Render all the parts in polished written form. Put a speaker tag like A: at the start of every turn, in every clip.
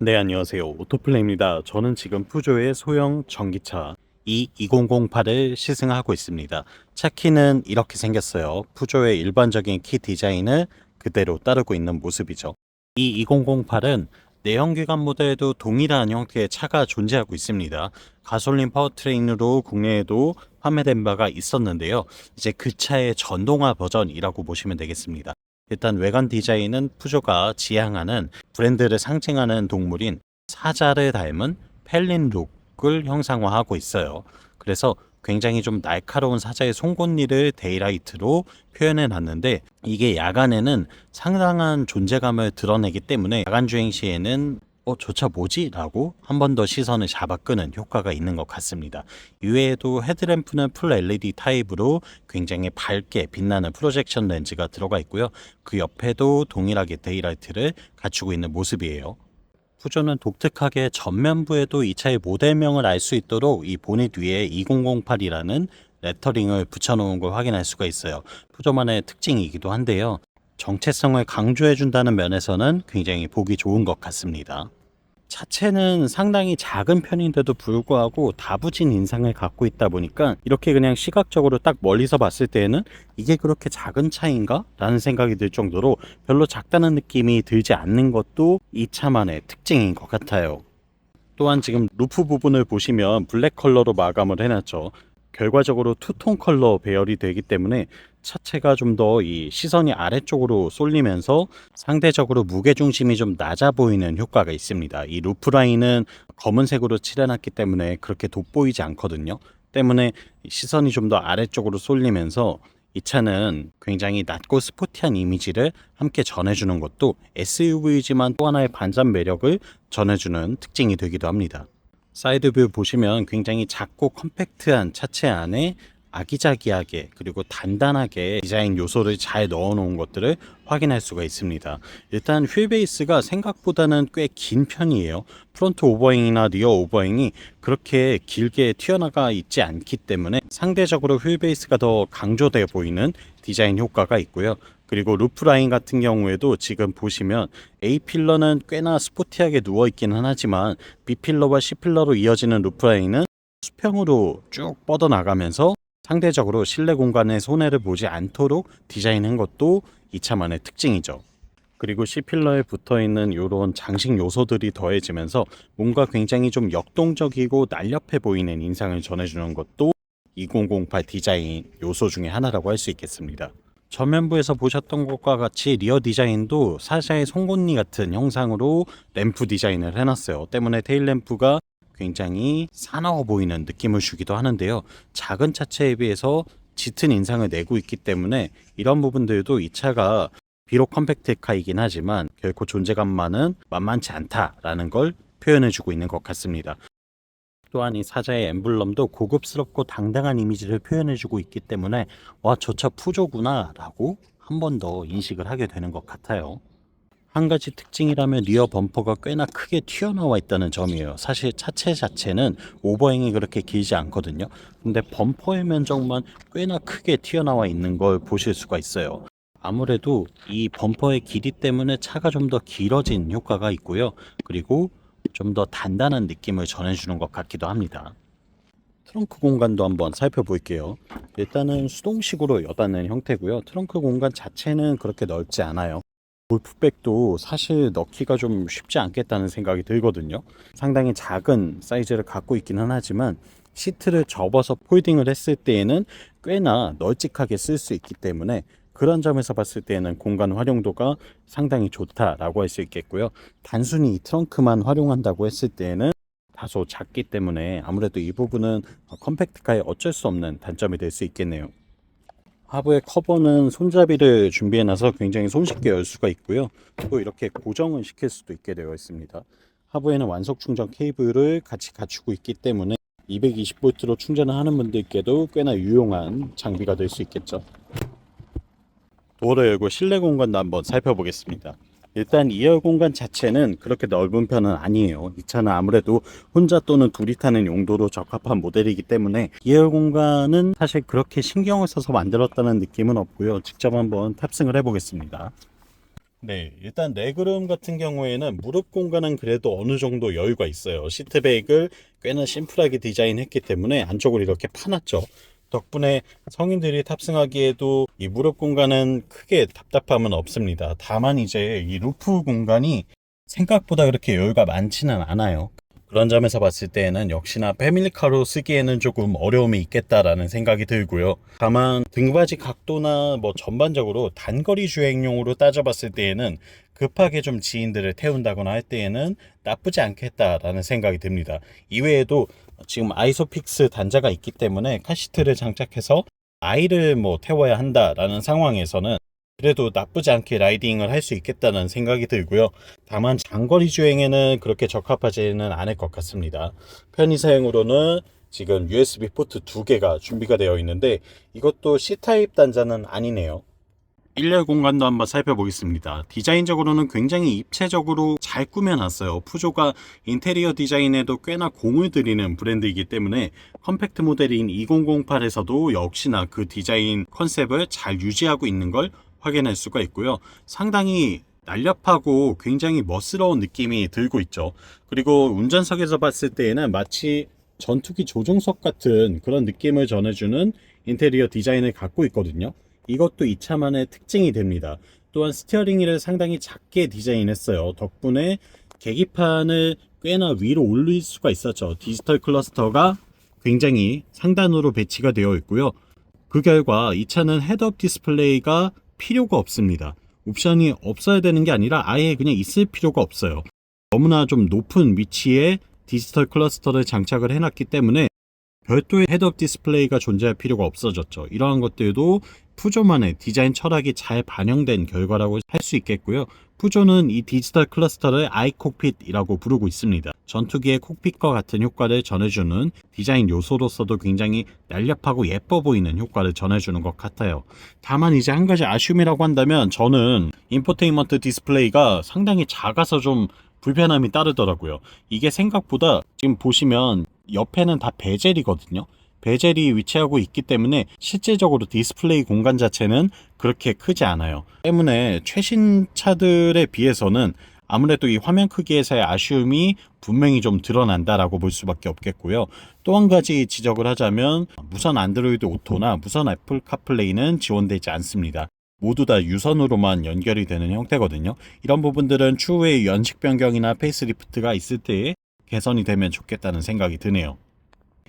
A: 네, 안녕하세요. 오토플레입니다. 저는 지금 푸조의 소형 전기차 E2008을 시승하고 있습니다. 차 키는 이렇게 생겼어요. 푸조의 일반적인 키 디자인을 그대로 따르고 있는 모습이죠. E2008은 내연기관 모델에도 동일한 형태의 차가 존재하고 있습니다. 가솔린 파워트레인으로 국내에도 판매된 바가 있었는데요. 이제 그 차의 전동화 버전이라고 보시면 되겠습니다. 일단 외관 디자인은 푸조가 지향하는 브랜드를 상징하는 동물인 사자를 닮은 펠린 룩을 형상화하고 있어요. 그래서 굉장히 좀 날카로운 사자의 송곳니를 데이라이트로 표현해 놨는데, 이게 야간에는 상당한 존재감을 드러내기 때문에 야간 주행 시에는 저 차 뭐지? 라고 한 번 더 시선을 잡아 끄는 효과가 있는 것 같습니다. 이외에도 헤드램프는 풀 LED 타입으로 굉장히 밝게 빛나는 프로젝션 렌즈가 들어가 있고요. 그 옆에도 동일하게 데이라이트를 갖추고 있는 모습이에요. 푸조는 독특하게 전면부에도 이 차의 모델명을 알 수 있도록 이 보닛 위에 2008이라는 레터링을 붙여놓은 걸 확인할 수가 있어요. 푸조만의 특징이기도 한데요. 정체성을 강조해준다는 면에서는 굉장히 보기 좋은 것 같습니다. 차체는 상당히 작은 편인데도 불구하고 다부진 인상을 갖고 있다 보니까 이렇게 그냥 시각적으로 딱 멀리서 봤을 때에는 이게 그렇게 작은 차인가? 라는 생각이 들 정도로 별로 작다는 느낌이 들지 않는 것도 이 차만의 특징인 것 같아요. 또한 지금 루프 부분을 보시면 블랙 컬러로 마감을 해놨죠. 결과적으로 투톤 컬러 배열이 되기 때문에 차체가 좀 더 이 시선이 아래쪽으로 쏠리면서 상대적으로 무게중심이 좀 낮아 보이는 효과가 있습니다. 이 루프 라인은 검은색으로 칠해놨기 때문에 그렇게 돋보이지 않거든요. 때문에 시선이 좀 더 아래쪽으로 쏠리면서 이 차는 굉장히 낮고 스포티한 이미지를 함께 전해주는 것도 SUV이지만 또 하나의 반전 매력을 전해주는 특징이 되기도 합니다. 사이드뷰 보시면 굉장히 작고 컴팩트한 차체 안에 아기자기하게 그리고 단단하게 디자인 요소를 잘 넣어 놓은 것들을 확인할 수가 있습니다. 일단 휠 베이스가 생각보다는 꽤 긴 편이에요. 프론트 오버행이나 리어 오버행이 그렇게 길게 튀어나가 있지 않기 때문에 상대적으로 휠 베이스가 더 강조돼 보이는 디자인 효과가 있고요. 그리고 루프 라인 같은 경우에도 지금 보시면 A 필러는 꽤나 스포티하게 누워 있기는 하지만 B 필러와 C 필러로 이어지는 루프 라인은 수평으로 쭉 뻗어나가면서 상대적으로 실내 공간에 손해를 보지 않도록 디자인한 것도 이 차만의 특징이죠. 그리고 C필러에 붙어있는 이런 장식 요소들이 더해지면서 뭔가 굉장히 좀 역동적이고 날렵해 보이는 인상을 전해주는 것도 2008 디자인 요소 중에 하나라고 할 수 있겠습니다. 전면부에서 보셨던 것과 같이 리어 디자인도 사자의 송곳니 같은 형상으로 램프 디자인을 해놨어요. 때문에 테일 램프가 굉장히 사나워 보이는 느낌을 주기도 하는데요. 작은 차체에 비해서 짙은 인상을 내고 있기 때문에 이런 부분들도 이 차가 비록 컴팩트카이긴 하지만 결코 존재감만은 만만치 않다라는 걸 표현해주고 있는 것 같습니다. 또한 이 사자의 엠블럼도 고급스럽고 당당한 이미지를 표현해주고 있기 때문에 저 차 푸조구나 라고 한 번 더 인식을 하게 되는 것 같아요. 한 가지 특징이라면 리어 범퍼가 꽤나 크게 튀어나와 있다는 점이에요. 사실 차체 자체는 오버행이 그렇게 길지 않거든요. 근데 범퍼의 면적만 꽤나 크게 튀어나와 있는 걸 보실 수가 있어요. 아무래도 이 범퍼의 길이 때문에 차가 좀 더 길어진 효과가 있고요. 그리고 좀 더 단단한 느낌을 전해주는 것 같기도 합니다. 트렁크 공간도 한번 살펴볼게요. 일단은 수동식으로 여닫는 형태고요. 트렁크 공간 자체는 그렇게 넓지 않아요. 골프백도 사실 넣기가 좀 쉽지 않겠다는 생각이 들거든요. 상당히 작은 사이즈를 갖고 있기는 하지만 시트를 접어서 폴딩을 했을 때에는 꽤나 널찍하게 쓸 수 있기 때문에 그런 점에서 봤을 때는 공간 활용도가 상당히 좋다라고 할 수 있겠고요. 단순히 이 트렁크만 활용한다고 했을 때에는 다소 작기 때문에 아무래도 이 부분은 컴팩트카의 어쩔 수 없는 단점이 될 수 있겠네요. 하부의 커버는 손잡이를 준비해놔서 굉장히 손쉽게 열 수가 있고요. 또 이렇게 고정을 시킬 수도 있게 되어 있습니다. 하부에는 완속 충전 케이블을 같이 갖추고 있기 때문에 220V로 충전을 하는 분들께도 꽤나 유용한 장비가 될 수 있겠죠. 도어를 열고 실내 공간도 한번 살펴보겠습니다. 일단 2열 공간 자체는 그렇게 넓은 편은 아니에요. 이 차는 아무래도 혼자 또는 둘이 타는 용도로 적합한 모델이기 때문에 2열 공간은 사실 그렇게 신경을 써서 만들었다는 느낌은 없고요. 직접 한번 탑승을 해보겠습니다. 네, 일단 레그룸 같은 경우에는 무릎 공간은 그래도 어느 정도 여유가 있어요. 시트백을 꽤나 심플하게 디자인했기 때문에 안쪽을 이렇게 파놨죠. 덕분에 성인들이 탑승하기에도 이 무릎 공간은 크게 답답함은 없습니다. 다만 이제 이 루프 공간이 생각보다 그렇게 여유가 많지는 않아요. 그런 점에서 봤을 때에는 역시나 패밀리카로 쓰기에는 조금 어려움이 있겠다라는 생각이 들고요. 다만 등받이 각도나 뭐 전반적으로 단거리 주행용으로 따져봤을 때에는 급하게 좀 지인들을 태운다거나 할 때에는 나쁘지 않겠다라는 생각이 듭니다. 이외에도 지금 아이소픽스 단자가 있기 때문에 카시트를 장착해서 아이를 뭐 태워야 한다라는 상황에서는 그래도 나쁘지 않게 라이딩을 할 수 있겠다는 생각이 들고요. 다만 장거리 주행에는 그렇게 적합하지는 않을 것 같습니다. 편의 사용으로는 지금 USB 포트 2개가 준비가 되어 있는데 이것도 C타입 단자는 아니네요. 일렬 공간도 한번 살펴보겠습니다. 디자인적으로는 굉장히 입체적으로 잘 꾸며놨어요. 푸조가 인테리어 디자인에도 꽤나 공을 들이는 브랜드이기 때문에 컴팩트 모델인 2008에서도 역시나 그 디자인 컨셉을 잘 유지하고 있는 걸 확인할 수가 있고요. 상당히 날렵하고 굉장히 멋스러운 느낌이 들고 있죠. 그리고 운전석에서 봤을 때에는 마치 전투기 조종석 같은 그런 느낌을 전해주는 인테리어 디자인을 갖고 있거든요. 이것도 이 차만의 특징이 됩니다. 또한 스티어링 휠을 상당히 작게 디자인했어요. 덕분에 계기판을 꽤나 위로 올릴 수가 있었죠. 디지털 클러스터가 굉장히 상단으로 배치가 되어 있고요. 그 결과 이 차는 헤드업 디스플레이가 필요가 없습니다. 옵션이 없어야 되는 게 아니라 아예 그냥 있을 필요가 없어요. 너무나 좀 높은 위치에 디지털 클러스터를 장착을 해놨기 때문에 별도의 헤드업 디스플레이가 존재할 필요가 없어졌죠. 이러한 것들도 푸조만의 디자인 철학이 잘 반영된 결과라고 할 수 있겠고요. 푸조는 이 디지털 클러스터를 아이콕핏이라고 부르고 있습니다. 전투기의 콕핏과 같은 효과를 전해주는 디자인 요소로서도 굉장히 날렵하고 예뻐 보이는 효과를 전해주는 것 같아요. 다만 이제 한 가지 아쉬움이라고 한다면 저는 인포테인먼트 디스플레이가 상당히 작아서 좀 불편함이 따르더라고요. 이게 생각보다 지금 보시면 옆에는 다 베젤이거든요. 베젤이 위치하고 있기 때문에 실질적으로 디스플레이 공간 자체는 그렇게 크지 않아요. 때문에 최신 차들에 비해서는 아무래도 이 화면 크기에서의 아쉬움이 분명히 좀 드러난다라고 볼 수밖에 없겠고요. 또 한 가지 지적을 하자면 무선 안드로이드 오토나 무선 애플 카플레이는 지원되지 않습니다. 모두 다 유선으로만 연결이 되는 형태거든요. 이런 부분들은 추후에 연식 변경이나 페이스리프트가 있을 때 개선이 되면 좋겠다는 생각이 드네요.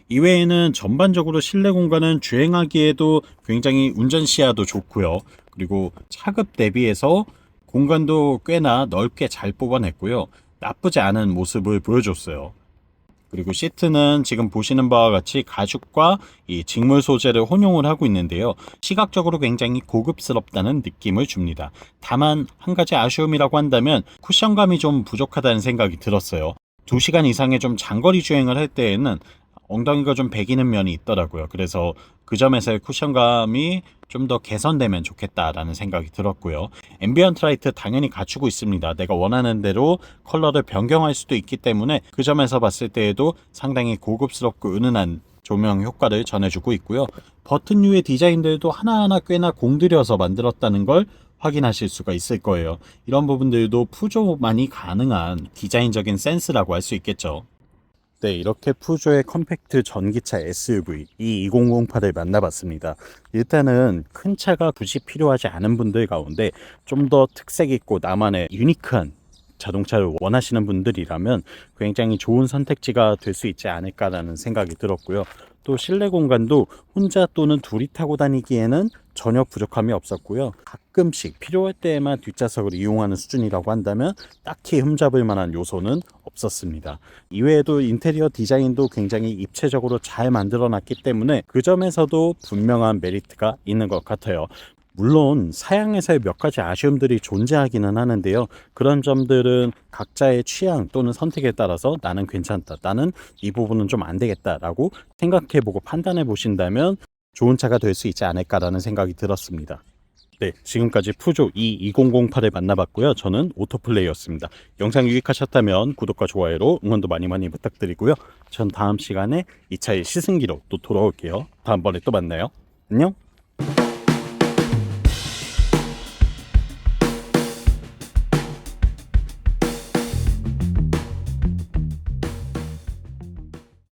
A: 이외에는 전반적으로 실내 공간은 주행하기에도 굉장히 운전 시야도 좋고요. 그리고 차급 대비해서 공간도 꽤나 넓게 잘 뽑아냈고요. 나쁘지 않은 모습을 보여줬어요. 그리고 시트는 지금 보시는 바와 같이 가죽과 이 직물 소재를 혼용을 하고 있는데요. 시각적으로 굉장히 고급스럽다는 느낌을 줍니다. 다만 한 가지 아쉬움이라고 한다면 쿠션감이 좀 부족하다는 생각이 들었어요. 2시간 이상의 좀 장거리 주행을 할 때에는 엉덩이가 좀 배기는 면이 있더라고요. 그래서 그 점에서의 쿠션감이 좀 더 개선되면 좋겠다라는 생각이 들었고요. 앰비언트 라이트 당연히 갖추고 있습니다. 내가 원하는 대로 컬러를 변경할 수도 있기 때문에 그 점에서 봤을 때에도 상당히 고급스럽고 은은한 조명 효과를 전해주고 있고요. 버튼류의 디자인들도 하나하나 꽤나 공들여서 만들었다는 걸 확인하실 수가 있을 거예요. 이런 부분들도 푸조만이 가능한 디자인적인 센스라고 할 수 있겠죠. 네, 이렇게 푸조의 컴팩트 전기차 SUV 이 2008을 만나봤습니다. 일단은 큰 차가 굳이 필요하지 않은 분들 가운데 좀 더 특색 있고 나만의 유니크한 자동차를 원하시는 분들이라면 굉장히 좋은 선택지가 될 수 있지 않을까라는 생각이 들었고요. 또 실내 공간도 혼자 또는 둘이 타고 다니기에는 전혀 부족함이 없었고요. 가끔씩 필요할 때에만 뒷좌석을 이용하는 수준이라고 한다면 딱히 흠잡을 만한 요소는 없었습니다. 이외에도 인테리어 디자인도 굉장히 입체적으로 잘 만들어 놨기 때문에 그 점에서도 분명한 메리트가 있는 것 같아요. 물론 사양에서의 몇 가지 아쉬움들이 존재하기는 하는데요. 그런 점들은 각자의 취향 또는 선택에 따라서 나는 괜찮다, 나는 이 부분은 좀 안 되겠다라고 생각해보고 판단해 보신다면 좋은 차가 될 수 있지 않을까라는 생각이 들었습니다. 네, 지금까지 푸조 E2008을 만나봤고요. 저는 오토플레이였습니다. 영상 유익하셨다면 구독과 좋아요로 응원도 많이 많이 부탁드리고요. 전 다음 시간에 이 차의 시승기로 또 돌아올게요. 다음번에 또 만나요. 안녕.